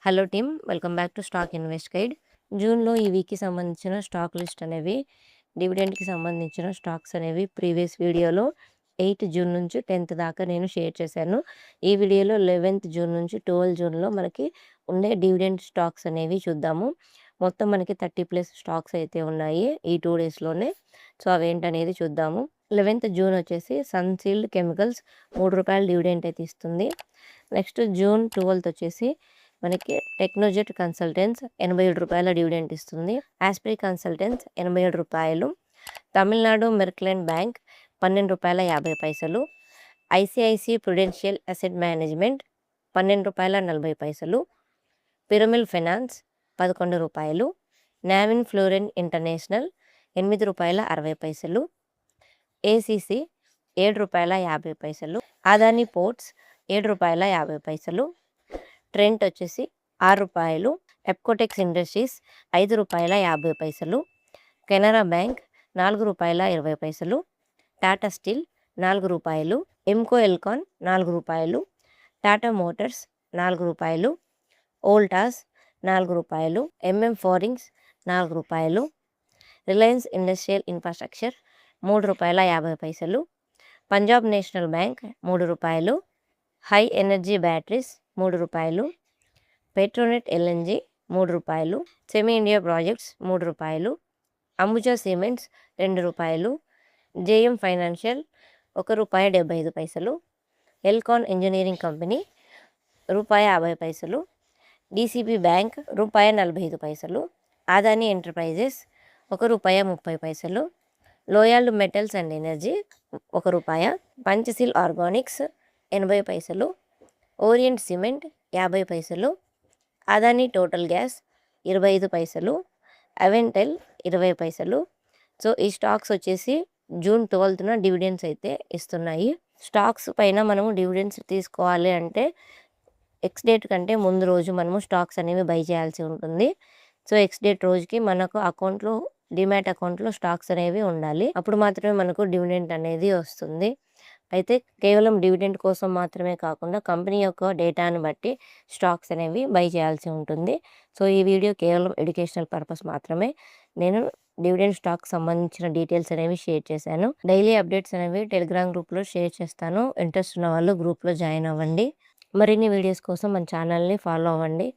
Hello team, welcome back to stock invest guide. జూన్లో ఈ వీక్కి సంబంధించిన స్టాక్ లిస్ట్ అనేవి, డివిడెండ్కి సంబంధించిన స్టాక్స్ అనేవి ప్రీవియస్ వీడియోలో 8 జూన్ నుంచి 10th దాకా నేను షేర్ చేశాను. ఈ వీడియోలో 11th జూన్ నుంచి 12 జూన్లో మనకి ఉండే డివిడెండ్ స్టాక్స్ అనేవి చూద్దాము. మొత్తం మనకి 30+ స్టాక్స్ అయితే ఉన్నాయి ఈ 2 డేస్లోనే. సో అవేంటనేది చూద్దాము. 11th జూన్ వచ్చేసి సన్సీల్డ్ కెమికల్స్ ₹3 డివిడెంట్ అయితే ఇస్తుంది. నెక్స్ట్ జూన్ 12th వచ్చేసి మనకి టెక్నోజెట్ కన్సల్టెంట్స్ ₹87 డివిడెంట్ ఇస్తుంది. ఆస్ప్రీ consultants ₹87. Tamil Nadu mercantile bank ₹12.50. ICICI prudential asset management ₹12.40. Piramal finance ₹11. Navin fluorine international ₹8.60. ACC ₹7.50. Adani ports ₹7.50. Trent వచ్చేసి ₹6. Apcotex industries ₹5.50. Canara bank ₹4.20. Tata steel ₹4. ఎంకో Elecon ₹4. Tata motors ₹4. Voltas ₹4. MM forgings ₹4. Reliance industrial infrastructure ₹3.50. Punjab national bank ₹3. High energy batteries ₹3. Petronet LNG ₹3. Semi India projects ₹3. Ambuja cements ₹2. JM financial ₹1.75. Elecon engineering company ₹50. DCB bank ₹45. Adani enterprises ₹1.30. Lloyds metals and energy ₹1. Panchsheel organics 80 పైసలు. Orient cement 50 పైసలు. Adani total gas 25 పైసలు. అవెంటెల్ 20 పైసలు. So ఈ stocks వచ్చేసి June 12th dividends అయితే ఇస్తున్నాయి. Stocks పైన మనము డివిడెండ్స్ తీసుకోవాలి అంటే ఎక్స్ డేట్ కంటే ముందు రోజు మనము స్టాక్స్ అనేవి బై చేయాల్సి ఉంటుంది. సో ఎక్స్ డేట్ రోజుకి మనకు అకౌంట్లో, డిమాట్ అకౌంట్లో స్టాక్స్ అనేవి ఉండాలి. అప్పుడు మాత్రమే మనకు డివిడెండ్ అనేది వస్తుంది. అయితే కేవలం డివిడెండ్ కోసం మాత్రమే కాకుండా కంపెనీ యొక్క డేటాను బట్టి స్టాక్స్ అనేవి బై చేయాల్సి ఉంటుంది. సో ఈ వీడియో కేవలం ఎడ్యుకేషనల్ పర్పస్ మాత్రమే. నేను డివిడెండ్ స్టాక్ సంబంధించిన డీటెయిల్స్ అనేవి షేర్ చేశాను. డైలీ అప్డేట్స్ అనేవి టెలిగ్రామ్ గ్రూప్లో షేర్ చేస్తాను. ఇంట్రెస్ట్ ఉన్న వాళ్ళు గ్రూప్లో జాయిన్ అవ్వండి. మరిన్ని వీడియోస్ కోసం మన ఛానల్ని ఫాలో అవ్వండి.